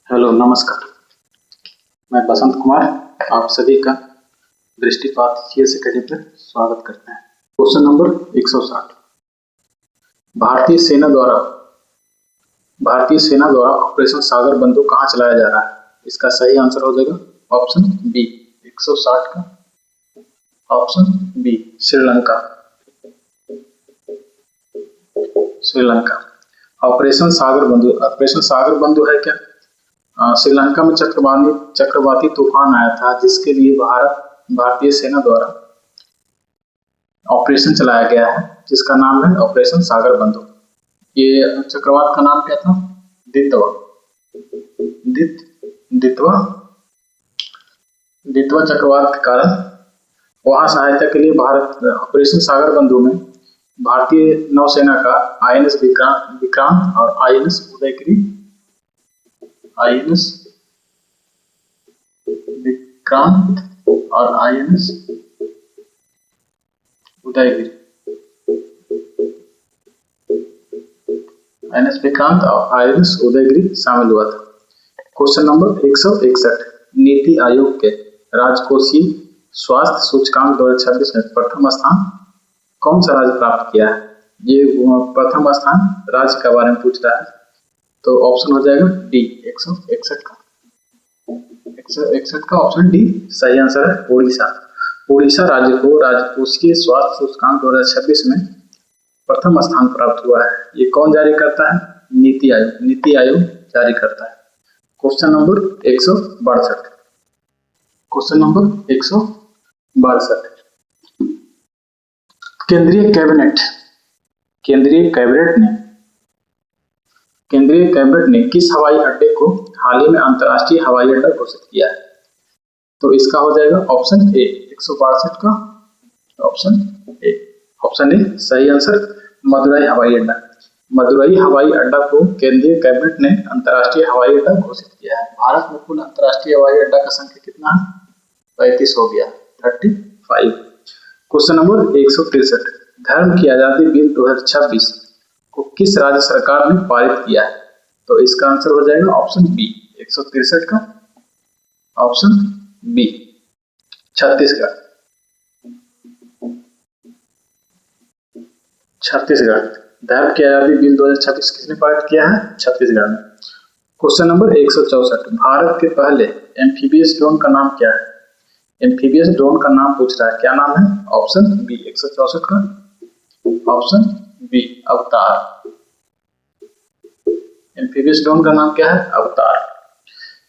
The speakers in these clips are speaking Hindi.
हेलो नमस्कार। मैं बसंत कुमार आप सभी का दृष्टिपात CS अकेडमी पर स्वागत करते हैं। Question number 160। भारतीय सेना द्वारा ऑपरेशन सागर बंधु कहाँ चलाया जा रहा है? इसका सही आंसर हो जाएगा ऑप्शन बी 160 का ऑप्शन बी श्रीलंका। ऑपरेशन सागर बंधु है क्या? श्रीलंका में चक्रवाती तूफान आया था जिसके लिए भारतीय सेना द्वारा ऑपरेशन चलाया गया है जिसका नाम है ऑपरेशन सागर बंधु। ये चक्रवात का नाम क्या था? दितवा चक्रवात के कारण वहां सहायता के लिए भारत ऑपरेशन सागर बंधु में भारतीय नौसेना का INS विक्रांत और INS उदयगिरी शामिल हुआ था। Question number 161। नीति आयोग के राजकोषीय स्वास्थ्य सूचकांक 2026 में प्रथम स्थान कौन सा राज्य प्राप्त किया है? ये प्रथम स्थान राज्य के बारे में पूछ रहा है, तो ऑप्शन हो जाएगा डी 161 का ऑप्शन डी सही आंसर है। उड़ीसा राज्य को राजकोषीय स्वास्थ्य सूचकांक 2026 में प्रथम स्थान प्राप्त हुआ है। ये कौन जारी करता है? नीति आयोग जारी करता है। Question number 162। Question number 162। केंद्रीय कैबिनेट ने किस हवाई अड्डे को हाल ही में अंतर्राष्ट्रीय हवाई अड्डा घोषित किया है? तो इसका हो जाएगा ऑप्शन ए 162 का ऑप्शन ए सही आंसर मदुरई हवाई अड्डा को केंद्रीय कैबिनेट ने अंतर्राष्ट्रीय हवाई अड्डा घोषित किया है। भारत में कुल अंतर्राष्ट्रीय हवाई अड्डा का संख्या कितना है? 35 हो गया 35। Question number 163। धर्म की आजादी बिल 2026 को किस राज्य सरकार ने पारित किया है? तो इसका आंसर हो जाएगा ऑप्शन बी 163 का ऑप्शन बी छत्तीसगढ़। धर्म की आजादी बिल 2026 किसने पारित किया है? छत्तीसगढ़ में। Question number 164। भारत के पहले एम्फीबियस ड्रोन का नाम क्या है? एम्फीबियस ड्रोन का नाम पूछ रहा है, क्या नाम है? ऑप्शन बी 164 का ऑप्शन बी अवतार। एम्फीबियस ड्रोन का नाम क्या है? अवतार।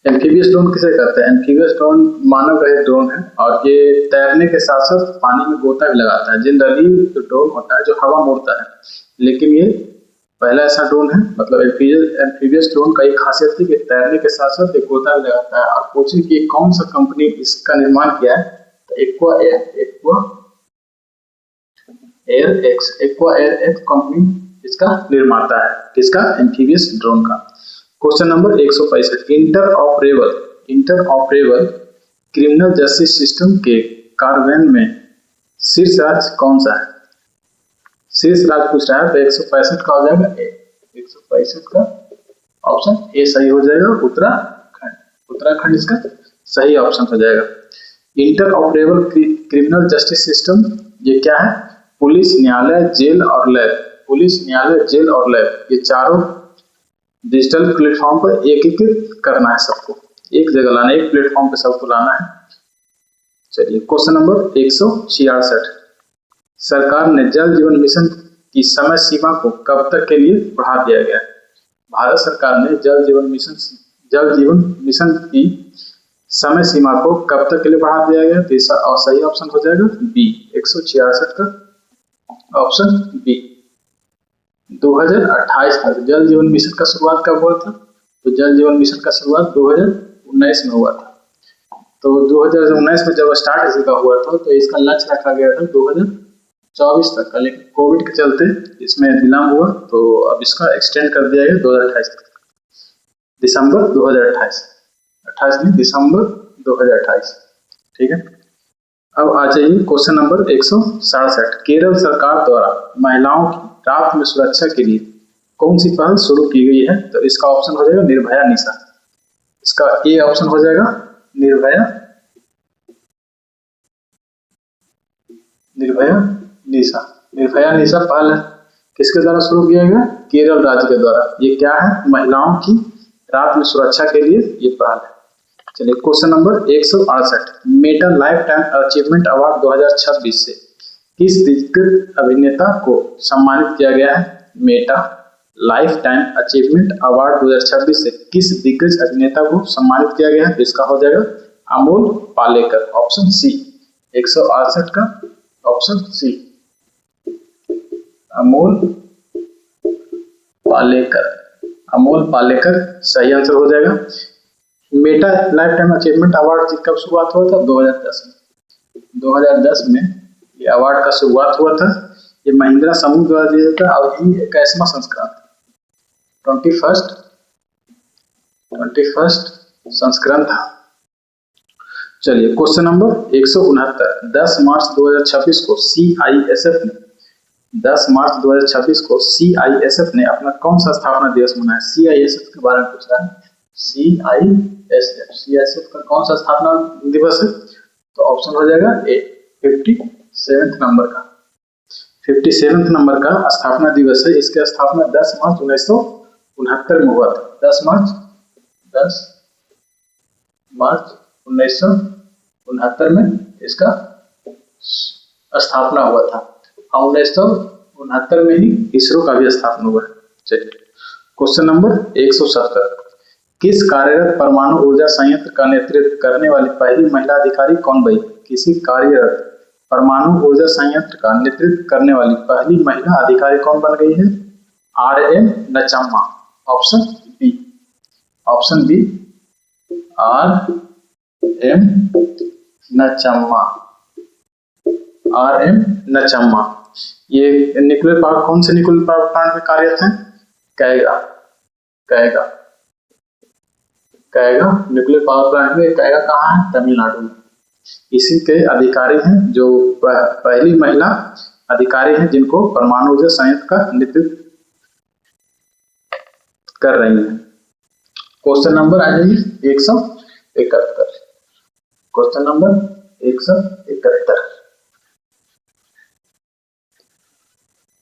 एम्फीबियस ड्रोन किसे कहते हैं? एम्फीबियस ड्रोन मानव रहित ड्रोन है और ये तैरने के साथ साथ पानी में गोता भी लगाता है। जनरली जो ड्रोन होता है जो हवा मोड़ता है, लेकिन ये पहला ऐसा ड्रोन है। मतलब एम्फीबियस ड्रोन का एक खासियत है कि तैरने के साथ साथ एक गोता भी लगाता है। और पूछे कि कौन सा कंपनी इसका निर्माण किया है, तो एक्वा एयर एक्स कंपनी इसका निर्माता है। किसका? एम्फीबियस ड्रोन का। Question number 165। Interoperable criminal justice system के कार्यान्वयन में शीर्ष राज्य कौन सा है? शीर्ष राज्य पूछ रहा है, तो 165 का हो जाएगा 165 का ऑप्शन ए सही हो जाएगा उत्तराखंड इसका सही ऑप्शन हो जाएगा। इंटरऑपरेबल क्रिमिनल जस्टिस सिस्टम ये क्या है? पुलिस, न्यायालय, जेल और लैब ये चारों डिजिटल प्लेटफॉर्म पर एकीकृत करना है। सबको एक जगह लाना है, एक प्लेटफॉर्म पे सबको लाना है। चलिए क्वेश्चन नंबर 166। सरकार ने जल जीवन मिशन की समय सीमा को कब तक के लिए बढ़ा दिया गया? भारत सरकार ने जल जीवन मिशन की समय सीमा को कब तक के लिए बढ़ा दिया गया? तो इसका सही ऑप्शन हो जाएगा बी 166 का ऑप्शन बी 2028 का। जल जीवन मिशन का शुरुआत कब हुआ था? तो जल जीवन मिशन का शुरुआत 2019 में हुआ था। तो 2019 में जब स्टार्ट इसका हुआ था तो इसका लक्ष्य रखा गया था 2024 तक का, लेकिन कोविड के चलते इसमें विलम्ब हुआ, तो अब इसका एक्सटेंड कर दिया गया 2028 तक। दिसंबर 2028। ठीक है। अब आ जाइए क्वेश्चन नंबर 167। केरल सरकार द्वारा महिलाओं की रात में सुरक्षा के लिए कौन सी पहल शुरू की गई है? तो इसका ऑप्शन हो जाएगा निर्भया निशा। इसका ए ऑप्शन हो जाएगा निर्भया, निर्भया निशा। निर्भया निशा पहल किसके द्वारा शुरू किया गया? केरल राज्य के द्वारा। ये क्या है? महिलाओं की रात में सुरक्षा के लिए ये पहल है। चलिए question number 168, Meta life time achievement award 2026 से किस दिग्गज अभिनेता को सम्मानित किया गया है? Meta life time achievement award 2026 से किस दिग्गज अभिनेता को सम्मानित किया गया है? इसका हो जाएगा अमोल पालेकर, ऑप्शन सी। 168 का ऑप्शन सी, अमोल पालेकर। अमोल पालेकर सही आंसर हो जाएगा। Meta life time achievement award कब शुरुआत हुआ था? 2010 में। 2010 में ये अवार्ड का शुरुआत हुआ था। ये महिंद्रा समूह द्वारा दिया जाता है और ये 21वां संस्करण, 21st संस्करण था। चलिए क्वेश्चन नंबर 169, 10 मार्च 2026 को CISF ने 10 मार्च 2026 को CISF ने अपना कौन सा स्थापना दिवस मनाया? CISF के बारे में पूछ रहा है। CISF का कौन सा स्थापना दिवस है? तो ऑप्शन हो जाएगा ए 57 नंबर का। 57 नंबर का स्थापना दिवस है। इसकी स्थापना 10 मार्च 1969 में हुआ था। 10 मार्च 1969 में इसका स्थापना हुआ था और 1969 में ही इसरो का भी स्थापना हुआ है। चलिए क्वेश्चन नंबर 170, किस कार्यरत परमाणु ऊर्जा संयंत्र का नेतृत्व करने वाली पहली महिला अधिकारी कौन बनी? किसी कार्यरत परमाणु ऊर्जा संयंत्र का नेतृत्व करने वाली पहली महिला अधिकारी कौन बन गई है? RM Nachamma, option B. Option B RM Nachamma, RM Nachamma. ये न्यूक्लियर पावर, कौन से न्यूक्लियर पावर प्लांट में कार्यरत है? कैगा न्यूक्लियर पावर प्लांट में। कैगा कहाँ है? तमिलनाडु में। इसी के अधिकारी हैं जो पहली महिला अधिकारी हैं जिनको परमाणु ऊर्जा संयंत्र का नेतृत्व कर रही हैं। क्वेश्चन नंबर आ जाइए 171। Question number 171।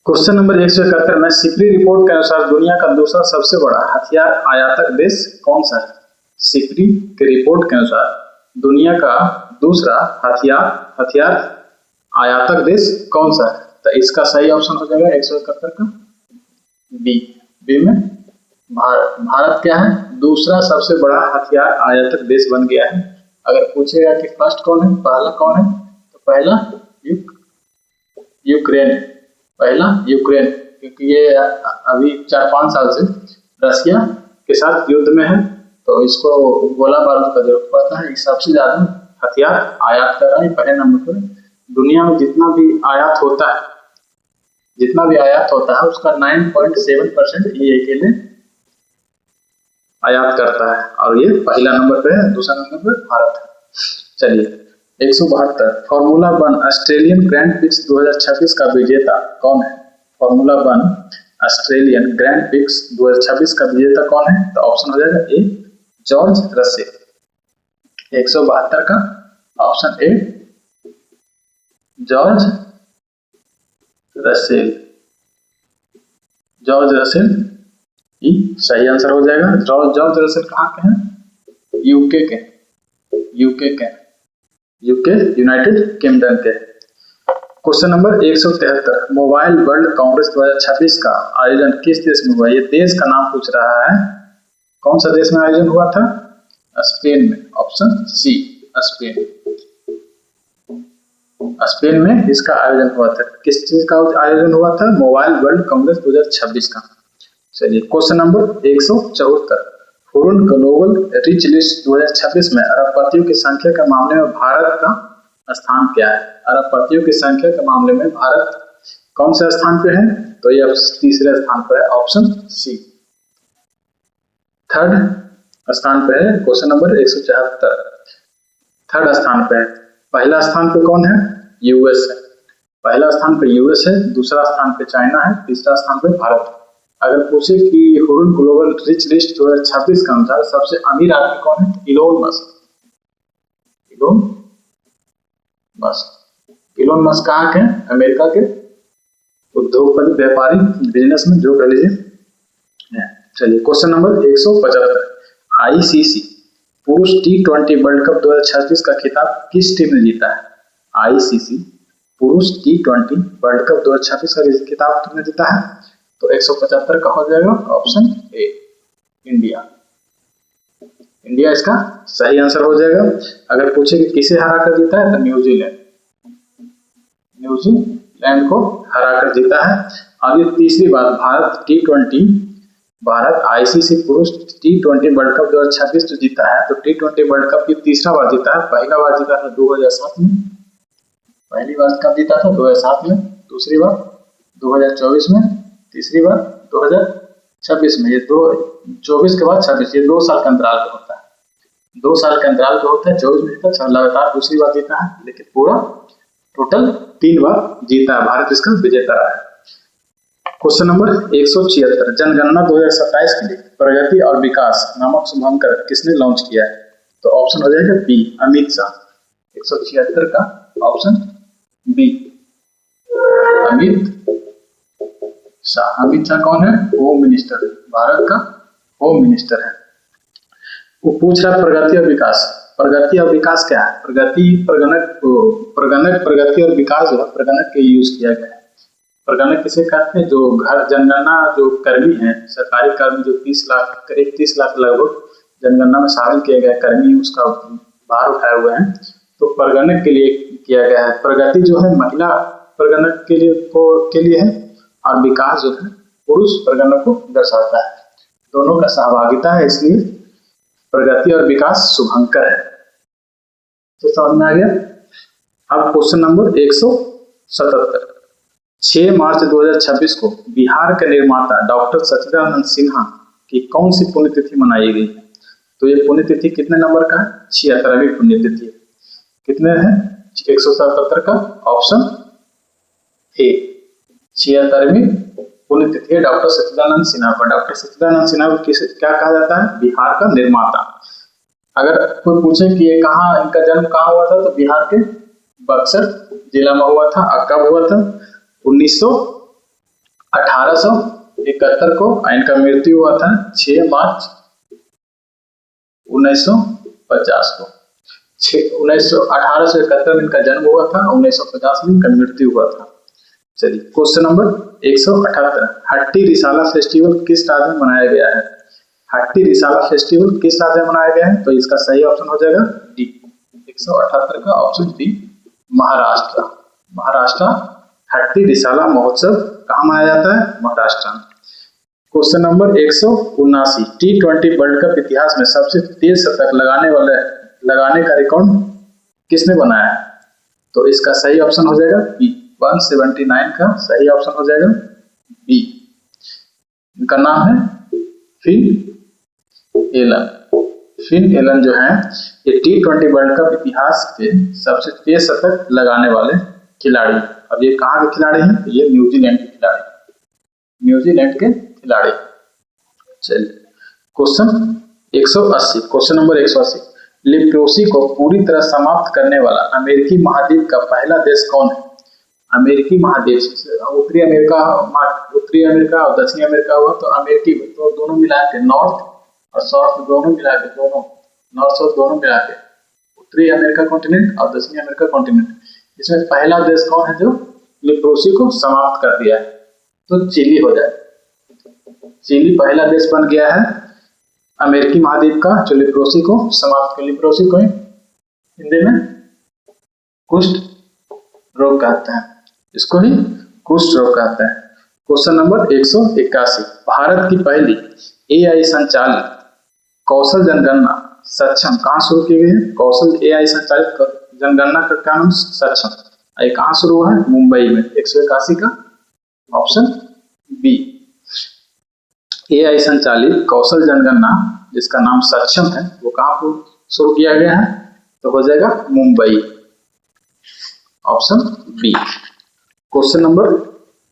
क्वेश्चन नंबर 171 में सिपरी रिपोर्ट के अनुसार दुनिया का दूसरा सबसे बड़ा हथियार आयातक देश कौन सा है? सिपरी के रिपोर्ट के अनुसार दुनिया का दूसरा हथियार आयातक देश कौन सा है? तो इसका सही ऑप्शन हो जाएगा 171 का बी में भारत क्या है? दूसरा सबसे बड़ा हथियार आयातक देश बन गया है। अगर पूछेगा कि फर्स्ट कौन है, पहला कौन है, तो पहला यूक्रेन, क्योंकि ये अभी 4-5 साल से रसिया के साथ युद्ध में है, तो इसको गोला बारूद का जरूरत पड़ता है। सबसे ज्यादा हथियार आयात कर रहा है, पहले नंबर पर। दुनिया में जितना भी आयात होता है उसका 9.7% ये अकेले आयात करता है और ये पहला नंबर पे है। दूसरा नंबर पे भारत है। चलिए 172, फॉर्मूला 1 ऑस्ट्रेलियन ग्रैंड प्रिक्स 2026 का विजेता कौन है? फॉर्मूला 1 ऑस्ट्रेलियन ग्रैंड प्रिक्स 2026 का विजेता कौन है? तो ऑप्शन हो जाएगा ए जॉर्ज रसेल। 172 का ऑप्शन ए जॉर्ज रसेल ही सही आंसर हो जाएगा। जॉर्ज रसेल कहाँ के हैं? यूके यूनाइटेड किंगडम के। Question number 173, mobile world Congress 2026 का आयोजन किस देश में हुआ? ये देश का नाम पूछ रहा है। कौन सा देश में आयोजन हुआ था? स्पेन में, ऑप्शन सी स्पेन में इसका आयोजन हुआ था। किस चीज का आयोजन हुआ था? मोबाइल वर्ल्ड कांग्रेस 2026 का। चलिए question number 174, Hurun global rich list 2026 में अरबपतियों की संख्या के मामले में भारत का स्थान क्या है? अरबपतियों की संख्या के मामले में भारत कौन से स्थान पे है? तो ये तीसरे स्थान पर है, ऑप्शन सी। थर्ड स्थान पे है। क्वेश्चन नंबर 174, थर्ड स्थान पे है। पहला स्थान पे कौन है? यूएस है। पहला स्थान पे यूएस है, दूसरा स्थान पे चाइना है, तीसरा स्थान पे भारत है। अगर पूछे कि हुरुन ग्लोबल रिच लिस्ट 2026 के अनुसार सबसे अमीर आदमी कौन है? Elon Musk. Elon Musk. Elon Musk कहाँ के? अमेरिका के उद्योगपति, व्यापारी, बिजनेसमैन, जो कह लीजिए। चलिए क्वेश्चन नंबर 175। आईसीसी पुरुष T20 वर्ल्ड कप 2026 का खिताब किस टीम ने जीता है? आईसीसी पुरुष T20 वर्ल्ड कप 2026 का खिताब किसने जीता है? तो 175 का हो जाएगा ऑप्शन ए, इंडिया। इंडिया इसका सही आंसर हो जाएगा। अगर पूछे कि किसे हरा कर जीता है तो न्यूजीलैंड। न्यूजीलैंड को हराकर जीता है। अब ये तीसरी बार भारत आईसीसी पुरुष T20 वर्ल्ड कप 2026 जो जीता है, तो T20 वर्ल्ड कप की तीसरा बार जीता है। पहला बार जीता था 2007 में, पहली बार कब जीता था? 2007 में। दूसरी बार 2024 में, तीसरी बार 2026 में। ये 24 के बाद 26, ये 2 साल का अंतराल का होता है। 2 साल का अंतराल का होता है। 24 में जीता, लगातार दूसरी बार जीता है, लेकिन पूरा टोटल 3 बार जीता है। भारत इसका विजेता रहा है। Question number 176। जनगणना 2027 के लिए प्रगति और विकास नामक शुभांकर किसने लॉन्च किया है? तो ऑप्शन हो जाएगा बी, अमित शाह। 176 का ऑप्शन बी, अमित शाह। अमित शाह कौन है? होम मिनिस्टर, भारत का होम मिनिस्टर है। वो पूछ रहा है प्रगति और विकास। प्रगति और विकास क्या है? प्रगणक प्रगति और विकास जो प्रगणक के यूज किया गया है। प्रगणक किसे कहते हैं? जो घर जनगणना जो कर्मी हैं, सरकारी कर्मी जो 30 लाख करीब 30 लाख लगभग जनगणना में शामिल किए गए कर्मी उसका भार उठाए हुए हैं, तो प्रगणक के लिए किया गया है। प्रगति जो है महिला प्रगणक के लिए है, और विकास जो है पुरुष प्रगणक को दर्शाता है। दोनों का सहभागिता है, इसलिए प्रगति और विकास शुभंकर है। तो समझ में आ गया। अब क्वेश्चन नंबर 177। 6 मार्च 2026 को बिहार के निर्माता डॉक्टर सच्चिदानंद सिन्हा की कौन सी पुण्यतिथि मनाई गई है? तो ये पुण्यतिथि कितने नंबर का है? 76वीं पुण्यतिथि है। कितने है? 177 का ऑप्शन ए, 76वीं पुण्यतिथि है डॉक्टर सच्चिदानंद सिन्हा पर। डॉक्टर सच्चिदानंद सिन्हा को क्या कहा जाता है? बिहार का निर्माता। अगर कोई पूछे कि ये कहाँ, इनका जन्म कहाँ हुआ था, तो बिहार के बक्सर जिला में हुआ था। कब हुआ था? 1871 को। इनका मृत्यु हुआ था 6 मार्च 1950 को। 1871 में इनका जन्म हुआ था, 1950 में इनका मृत्यु हुआ था। चलिए क्वेश्चन नंबर 178। हट्टी रिसाला फेस्टिवल किस राज्य में मनाया गया है? हट्टी रिसाला फेस्टिवल किस राज्य में मनाया गया है? तो इसका सही ऑप्शन हो जाएगा डी, 178 का ऑप्शन डी, महाराष्ट्र। महाराष्ट्र हट्टी रिसाला महोत्सव कहाँ मनाया जाता है? महाराष्ट्र में। Question number 179। T20 world cup इतिहास में सबसे तेज शतक लगाने का रिकॉर्ड किसने बनाया है? तो इसका सही ऑप्शन हो जाएगा बी, 179 का सही ऑप्शन हो जाएगा बी। इनका नाम है फिल एलन। फिल एलन जो है ये T20 वर्ल्ड कप इतिहास के सबसे तेज शतक लगाने वाले खिलाड़ी। अब ये कहाँ के खिलाड़ी हैं? ये न्यूजीलैंड के खिलाड़ी, न्यूजीलैंड के खिलाड़ी। चलिए क्वेश्चन 180। Question number 180। लेप्रोसी को पूरी तरह समाप्त करने वाला अमेरिकी महाद्वीप का पहला देश कौन है? अमेरिकी महाद्वीप, उत्तरी अमेरिका और दक्षिणी अमेरिका हुआ, तो अमेरिकी तो दोनों मिला के, नॉर्थ और साउथ दोनों मिला के, दोनों नॉर्थ साउथ दोनों मिला के उत्तरी अमेरिका कॉन्टिनेंट और दक्षिणी अमेरिका कॉन्टिनेंट। इसमें पहला देश कौन है जो लेप्रोसी को समाप्त कर दिया है? तो चिली हो जाए। चिली पहला देश बन गया है अमेरिकी महाद्वीप का जो लेप्रोसी को समाप्त कर। लेप्रोसी को हिंदी में कुष्ठ रोग कहते हैं, इसको ही कुष्ठ रोग कहते हैं। Question number 181। भारत की पहली AI संचालित कौशल जनगणना सक्षम कहाँ शुरू की गई है? कौशल AI संचालित जनगणना का काम सक्षम ये कहाँ शुरू हुआ है? मुंबई में। 181 का ऑप्शन बी। AI संचालित कौशल जनगणना जिसका नाम सक्षम है वो कहाँ शुरू किया गया है? तो हो जाएगा Mumbai, option B. Question number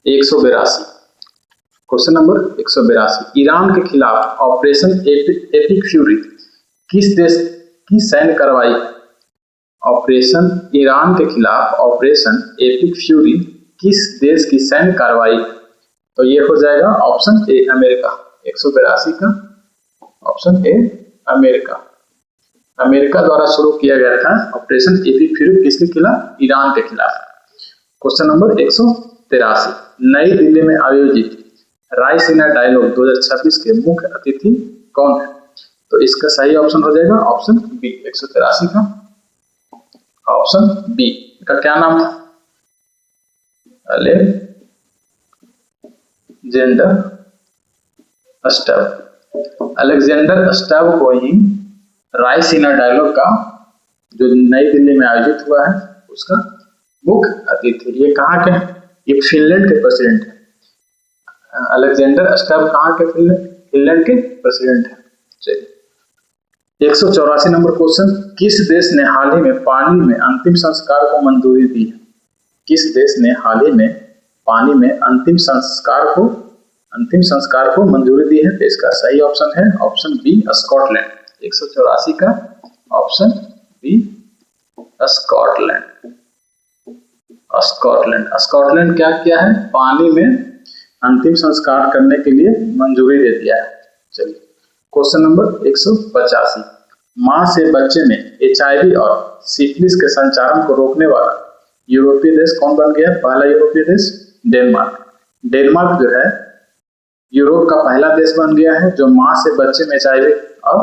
182। Question number 182, Iran के खिलाफ ऑपरेशन एपिक फ्यूरी किस देश की सैन्य कार्रवाई? ऑपरेशन ईरान के खिलाफ ऑपरेशन एपिक फ्यूरी किस देश की सैन्य कार्रवाई? तो ये हो जाएगा ऑप्शन ए अमेरिका। 182 का ऑप्शन ए अमेरिका। अमेरिका द्वारा शुरू किया गया था ऑपरेशन एपिक फ्यूरी किसके खिलाफ? ईरान के खिलाफ। क्वेश्चन नंबर 183, नई दिल्ली में आयोजित रायसीना डायलॉग 2026 के मुख्य अतिथि कौन है? तो इसका सही ऑप्शन हो जाएगा ऑप्शन बी। 183 का ऑप्शन बी का क्या नाम था? अलेक्जेंडर स्टब को ही रायसीना डायलॉग का जो नई दिल्ली में आयोजित हुआ है उसका मुख्य अतिथि। ये कहाँ के? ये फिनलैंड के प्रेसिडेंट है। अलेक्जेंडर स्टब कहाँ के? फिनलैंड के प्रेसिडेंट है। चलिए 184 नंबर क्वेश्चन, किस देश ने हाल ही में पानी में अंतिम संस्कार को मंजूरी दी है? किस देश ने हाल ही में पानी में अंतिम संस्कार को मंजूरी दी है? तो इसका सही ऑप्शन है ऑप्शन बी स्कॉटलैंड। 184 का ऑप्शन बी स्कॉटलैंड। स्कॉटलैंड क्या किया है? पानी में अंतिम संस्कार करने के लिए मंजूरी दे दिया है। चलिए क्वेश्चन नंबर 185, मां से बच्चे में HIV और सिफिलिस के संचारण को रोकने वाला यूरोपीय देश कौन बन गया? पहला यूरोपीय देश डेनमार्क। डेनमार्क जो है यूरोप का पहला देश बन गया है जो मां से बच्चे में HIV और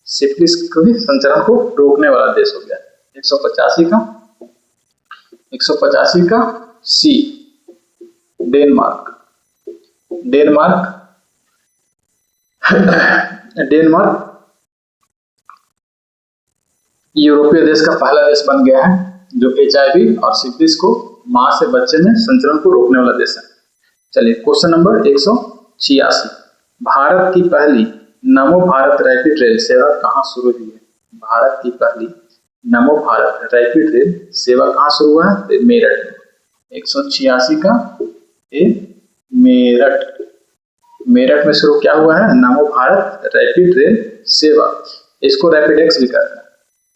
सिफिलिस के संचारण को रोकने वाला देश हो गया। 185 का सी डेनमार्क। यूरोपीय देश का पहला देश बन गया है जो HIV और सिफिलिस को मां से बच्चे में संचरण को रोकने वाला देश है। चलिए क्वेश्चन नंबर 186, भारत की पहली नमो भारत रैपिड रेल सेवा कहाँ शुरू हुई है? भारत की पहली नमो भारत रैपिड रेल सेवा कहाँ शुरू हुआ है? मेरठ में। 186 का ए मेरठ में शुरू क्या हुआ है? नमो भारत रैपिड रेल सेवा। इसको रैपिड एक्स भी कहते हैं,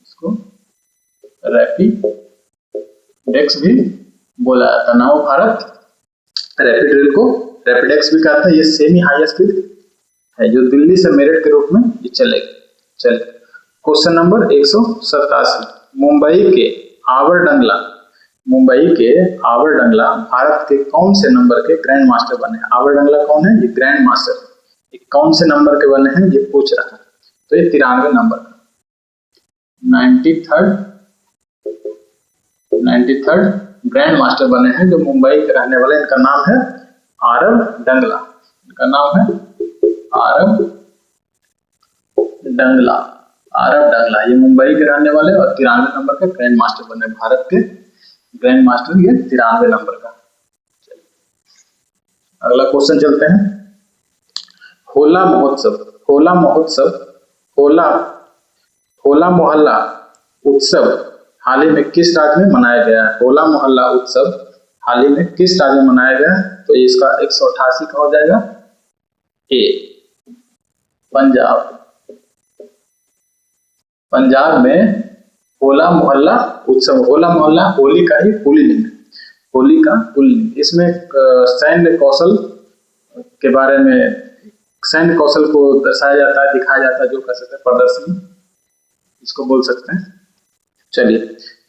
इसको रैपिड एक्स भी बोला जाता है। नमो भारत रैपिड रेल को रैपिड एक्स भी कहते हैं। ये सेमी हाई स्पीड है जो दिल्ली से मेरठ के रूप में ये चलेगी। चलिए क्वेश्चन नंबर 187, मुंबई के आवरडंगला भारत के कौन से नंबर के ग्रैंड मास्टर बने हैं? आवरडंगला कौन है? ये ग्रैंड मास्टर। ये कौन से नंबर के बने हैं ये पूछ रहा है। तो ये 93 नंबर का 93rd ग्रैंड मास्टर बने हैं जो मुंबई के रहने वाले। इनका नाम है आरव डंगला। इनका नाम है आरव डंगला। ये मुंबई के रहने वाले और 93 नंबर के ग्रैंड मास्टर बने। भारत के ग्रैंड मास्टर ये 93 नंबर का। अगला क्वेश्चन चलते हैं। होला मोहल्ला उत्सव हाल ही में किस राज्य में मनाया गया है? होला मोहल्ला उत्सव हाल ही में किस राज्य में मनाया गया? तो इसका 188 का हो जाएगा ए पंजाब में होला मोहल्ला उत्सव। होला मोहल्ला होली का ही पुल्लिंग, होली का पुल्लिंग। इसमें सैन्य कौशल के बारे में, सैन्य कौशल को दर्शाया जाता है, दिखाया जाता है, जो कह सकते हैं प्रदर्शनी इसको बोल सकते हैं। चलिए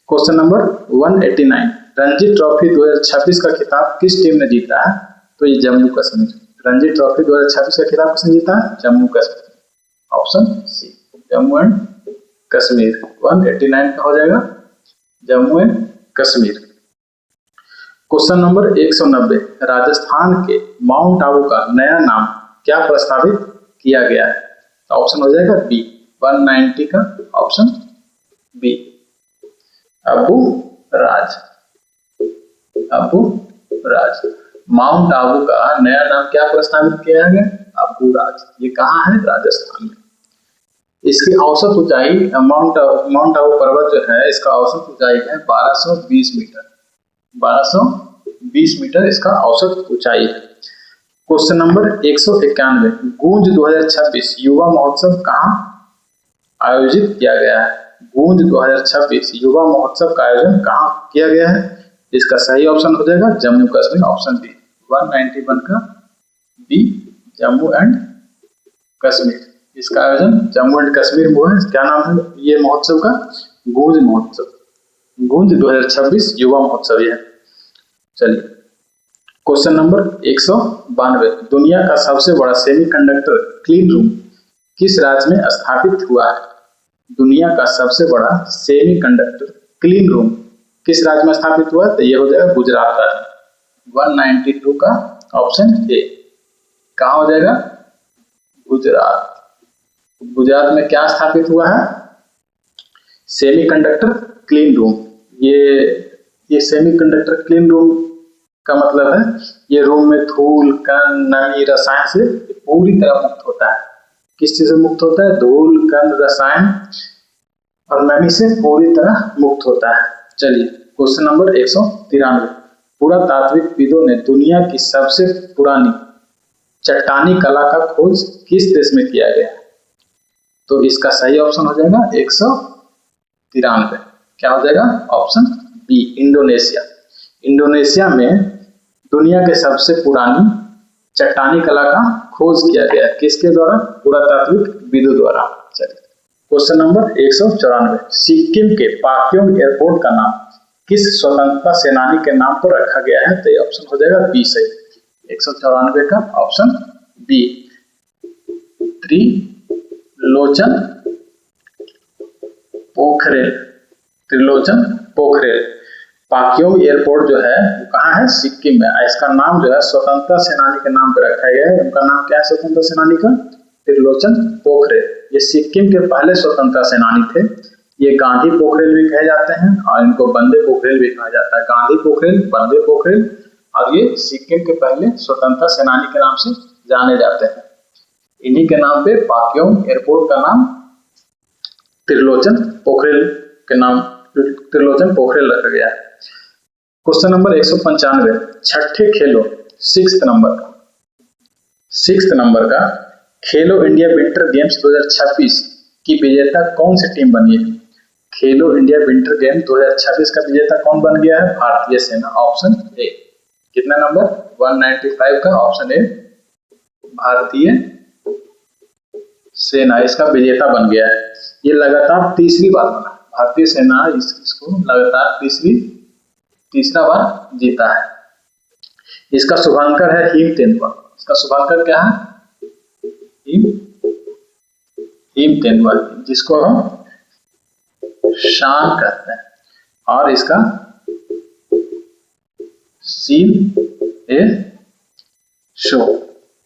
क्वेश्चन नंबर 189, रणजी ट्रॉफी 2026 का खिताब किस टीम ने जीता है? तो ये जम्मू कश्मीर। रणजी ट्रॉफी 2026 का खिताब किसने जीता है? Jammu Kashmir. Option C Jammu and Kashmir. 189 का हो जाएगा Jammu and Kashmir. Question number 190, Rajasthan के माउंट आबू का नया नाम क्या प्रस्तावित किया गया है? ऑप्शन हो जाएगा बी 190 का ऑप्शन बी अबू राज। माउंट आबू का नया नाम क्या प्रस्तावित किया गया? अबू राज। ये कहाँ है? राजस्थान में। इसकी औसत ऊंचाई माउंट आबू पर्वत जो है इसका औसत ऊंचाई है 1220 मीटर। 1220 मीटर इसका औसत ऊंचाई है। क्वेश्चन नंबर 191, गूंज 2026 युवा महोत्सव कहाँ आयोजित किया गया है? गूंज 2026 युवा महोत्सव का आयोजन कहाँ किया गया है? इसका सही ऑप्शन हो जाएगा जम्मू कश्मीर, ऑप्शन बी। 191 का बी, जम्मू एंड कश्मीर। इसका आयोजन जम्मू एंड कश्मीर में हुआ है। क्या नाम है ये महोत्सव का? गूंज महोत्सव, गूंज 2026 युवा महोत्सव यह है। चलिए क्वेश्चन नंबर 192, दुनिया का सबसे बड़ा सेमीकंडक्टर क्लीन रूम किस राज्य में स्थापित हुआ है? दुनिया का सबसे बड़ा सेमीकंडक्टर क्लीन रूम किस राज्य में स्थापित हुआ है? तो ये हो जाएगा गुजरात राज्य। 192 का ऑप्शन ए। कहाँ हो जाएगा? गुजरात। गुजरात में क्या स्थापित हुआ है? Semiconductor clean room. ये सेमीकंडक्टर क्लीन रूम का मतलब है ये रूम में धूल, कण, नमी, रसायन से पूरी तरह मुक्त होता है। किस चीज से मुक्त होता है? धूल, कण, रसायन और नमी से पूरी तरह मुक्त होता है। चलिए क्वेश्चन नंबर 193, पुरातात्विकविदों ने दुनिया की सबसे पुरानी चट्टानी कला का खोज किस देश में किया गया? तो इसका सही ऑप्शन हो जाएगा 193। क्या हो जाएगा? Option B, Indonesia. इंडोनेशिया में दुनिया के सबसे पुरानी चट्टानी कला का खोज किया गया। किसके द्वारा? पुरातात्विकविदों द्वारा। चलिए क्वेश्चन नंबर 194, सिक्किम के पाक्योंग एयरपोर्ट का नाम किस स्वतंत्रता सेनानी के नाम पर रखा गया है? तो ये ऑप्शन हो जाएगा बी सही। 194 का option B, Trilochan Pokharel. Trilochan Pokharel. Pakyong airport जो है वो कहाँ है? सिक्किम में। इसका नाम जो है स्वतंत्रता सेनानी के नाम पर रखा गया है। उनका नाम क्या है स्वतंत्रता सेनानी का? त्रिलोचन पोखरेल। ये सिक्किम के पहले स्वतंत्रता सेनानी थे। ये गांधी पोखरेल भी कहे जाते हैं और इनको बंदे पोखरेल भी कहा जाता है। गांधी पोखरेल, बंदे पोखरेल, और ये सिक्किम के पहले स्वतंत्रता सेनानी के नाम से जाने जाते हैं। इन्हीं के नाम पे पाक्योंग एयरपोर्ट का नाम त्रिलोचन पोखरेल के नाम त्रिलोचन पोखरेल रखा गया है। क्वेश्चन नंबर 195, छठे खेलों 6th नंबर का खेलो इंडिया विंटर गेम्स 2026 की विजेता कौन सी टीम बनी है? खेलो इंडिया विंटर गेम्स 2026 का विजेता कौन बन गया है? भारतीय सेना, ऑप्शन ए। कितना नंबर? 195 का ऑप्शन ए, भारतीय सेना इसका विजेता बन गया है। ये लगातार तीसरी बार बना। भारतीय सेना इसको लगातार तीसरा बार जीता है। इसका शुभांकर है हिम तेंदुआ। इसका शुभांकर क्या है? हिम तेंदुआ, जिसको हम शान कहते हैं, और इसका सीन ए शो,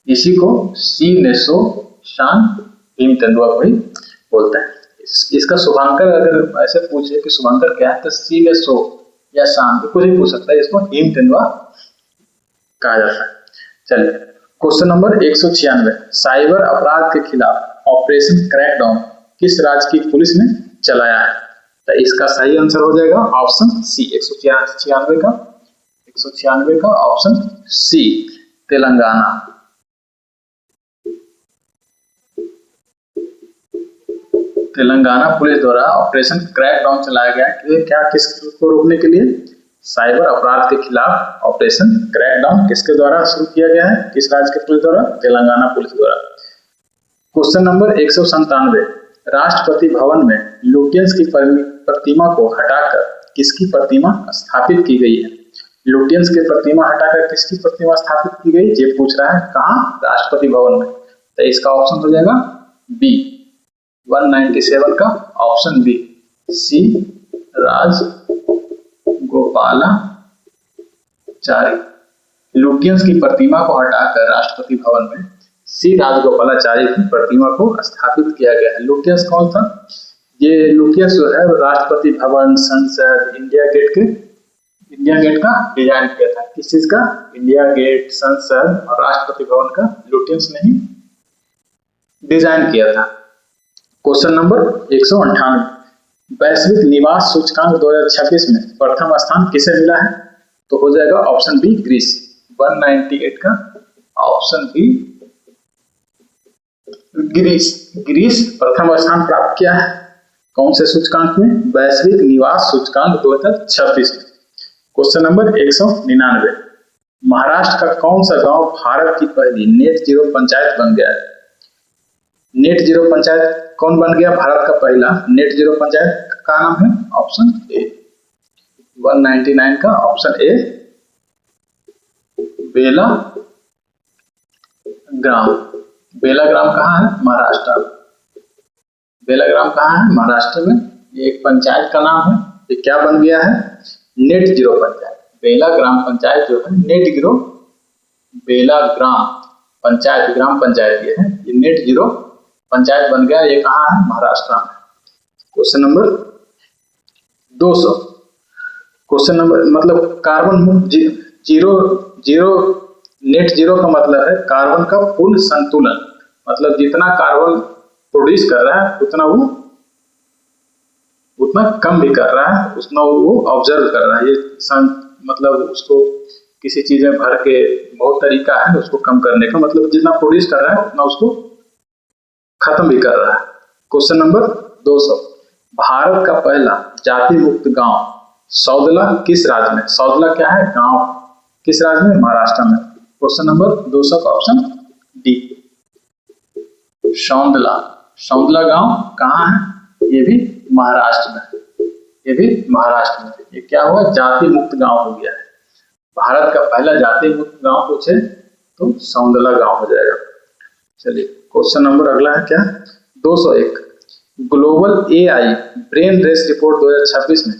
इसी को सीन ए शो, शान हिम तेंदुआ को ही बोलते हैं। इसका शुभांकर अगर ऐसे पूछे कि शुभांकर क्या है, तो सीन ए शो या शान कुछ ही पूछ सकता है। इसको हिम तेंदुआ कहा जाता है। चलिए क्वेश्चन नंबर 196, साइबर अपराध के खिलाफ ऑपरेशन क्रैकडाउन किस राज्य की पुलिस ने चलाया है? तो इसका सही आंसर हो जाएगा ऑप्शन सी। 196 का option C, Telangana. Telangana police द्वारा ऑपरेशन क्रैकडाउन चलाया गया है। क्या किसको रोकने के लिए? साइबर अपराध के खिलाफ ऑपरेशन क्रैकडाउन किसके द्वारा शुरू किया गया है? किस राज्य के पुलिस द्वारा? तेलंगाना पुलिस द्वारा। क्वेश्चन नंबर 197, राष्ट्रपति भवन में लुटियंस की प्रतिमा को हटाकर किसकी प्रतिमा स्थापित की गई है? लुटियंस की प्रतिमा हटाकर किसकी प्रतिमा स्थापित की गई? ये पूछ रहा है। कहाँ? राष्ट्रपति भवन में। तो इसका ऑप्शन हो जाएगा बी, 197 का ऑप्शन बी, सी राज गोपालाचारी। लुटियंस की प्रतिमा को हटाकर राष्ट्रपति भवन में सी राजगोपालाचारी की प्रतिमा को स्थापित किया गया है। लुटियंस कौन था? ये लुटियंस जो है राष्ट्रपति भवन, संसद, इंडिया गेट का डिजाइन किया था। किस चीज का? इंडिया गेट, संसद और राष्ट्रपति भवन का लुटियंस ने ही डिजाइन किया था। क्वेश्चन नंबर 198, वैश्विक निवास सूचकांक 2026 में प्रथम स्थान किसे मिला है? तो हो जाएगा ऑप्शन बी, ग्रीस। 198 का ऑप्शन बी ग्रीस। ग्रीस प्रथम स्थान प्राप्त किया है कौन से सूचकांक में? वैश्विक निवास सूचकांक 2026 में। क्वेश्चन नंबर 199, महाराष्ट्र का कौन सा गांव भारत की पहली नेट जीरो पंचायत बन गया है? नेट जीरो पंचायत कौन बन गया? भारत का पहला नेट जीरो पंचायत का नाम है ऑप्शन ए 199 का ऑप्शन ए बेला ग्राम। बेला ग्राम कहाँ है? महाराष्ट्र। बेला ग्राम कहाँ है? महाराष्ट्र में। ये एक पंचायत का नाम है। ये क्या बन गया है? Net zero panchayat. बेला ग्राम पंचायत जो है नेट जीरो बेला ग्राम पंचायत, ग्राम पंचायत ये है, ये नेट जीरो पंचायत बन गया। ये कहाँ है? महाराष्ट्र में। क्वेश्चन नंबर 200, क्वेश्चन नंबर मतलब कार्बन मुक्त जीरो नेट जीरो का मतलब है कार्बन का पूर्ण संतुलन, मतलब जितना कार्बन प्रोड्यूस कर रहा है उतना कम भी कर रहा है, उतना वो ऑब्जर्व कर रहा है। ये मतलब उसको किसी चीज में भर के बहुत तरीका है उसको कम करने का, मतलब जितना प्रोड्यूस कर रहा है उतना उसको खत्म भी कर रहा है। क्वेश्चन नंबर 200, भारत का पहला जाति मुक्त गांव सौदला किस राज्य में? सौदला क्या है? गांव। किस राज्य में? महाराष्ट्र में। क्वेश्चन नंबर 200 का ऑप्शन डी सौंदला। सौंदला गांव कहाँ है? ये भी महाराष्ट्र में। ये भी महाराष्ट्र में। ये क्या हुआ? जाति मुक्त गांव हो गया है। भारत का पहला जाति मुक्त गांव पूछे तो सौंदला गांव हो जाएगा। चलिए क्वेश्चन नंबर अगला है क्या? 201, global AI brain race report 2026 में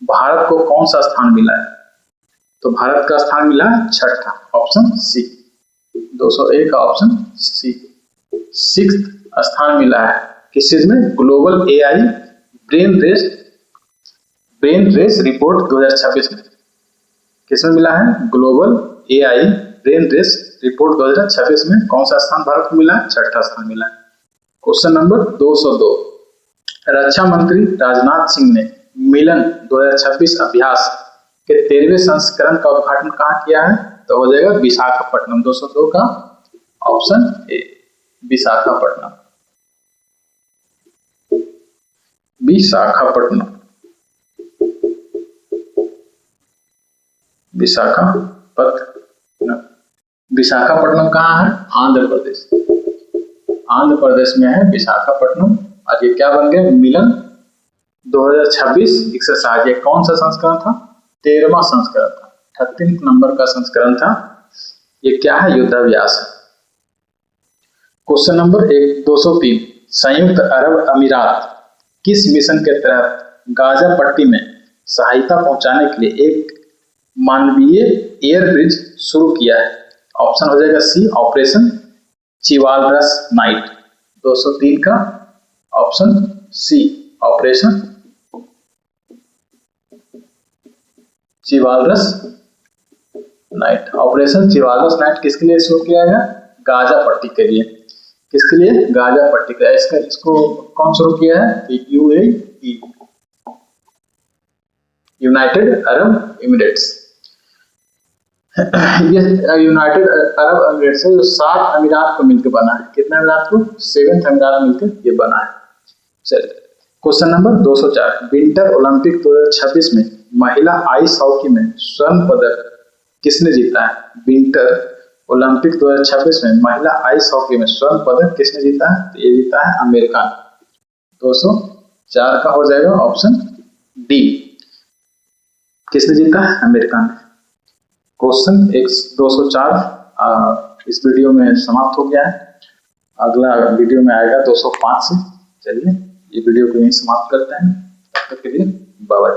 भारत को कौन सा स्थान मिला है? तो भारत का स्थान मिला है छठा, ऑप्शन सी। 201 का ऑप्शन सी, 6th स्थान मिला है किस चीज में? Global AI brain race report 2026 में। किसमें मिला है? Global AI brain race report 2026 में कौन सा स्थान भारत को मिला है? छठा स्थान मिला है। क्वेश्चन नंबर 202, रक्षा मंत्री राजनाथ सिंह ने मिलन 2026 अभ्यास के 13वें संस्करण का उद्घाटन कहाँ किया है? तो हो जाएगा विशाखापट्टनम। 202 का ऑप्शन ए विशाखापट्टनम। विशाखापट्टनम विशाखापट्टनम कहाँ है? आंध्र प्रदेश। आंध्र प्रदेश में है विशाखापट्टनम। आज ये क्या बन गया? मिलन 2026 एक्सरसाइज। ये कौन सा संस्करण था? 13वां संस्करण था, 38 नंबर का संस्करण था। ये क्या है? युद्धाभ्यास। क्वेश्चन नंबर 203, संयुक्त अरब अमीरात किस मिशन के तहत गाजा पट्टी में सहायता पहुंचाने के लिए एक मानवीय एयर ब्रिज शुरू किया है? ऑप्शन हो जाएगा सी ऑपरेशन चिवालरस नाइट। 203 का option C operation chivalrous knight. Operation chivalrous knight किसके लिए शुरू किया गया? गाजा पट्टी के लिए। किसके लिए? गाजा पट्टी का। इसको कौन शुरू किया है? UAE, United Arab Emirates. ये यूनाइटेड अरब अमीरात से जो 7 अमीरात को मिलकर बना है। कितने अमीरात को? 7th अमीरात मिलकर ये बना है। चलिए क्वेश्चन नंबर 204, विंटर ओलंपिक 2026 में महिला आइस हॉकी में स्वर्ण पदक किसने जीता है? विंटर ओलंपिक 2026 में महिला आइस हॉकी में स्वर्ण पदक किसने जीता है? तो ये जीता है अमेरिका। 204 का हो जाएगा ऑप्शन डी। किसने जीता है? अमेरिका ने। क्वेश्चन 204 इस वीडियो में समाप्त हो गया है। अगला वीडियो में आएगा 205 से। चलिए ये वीडियो को यहीं समाप्त करते हैं। तब तक के लिए बाय बाय।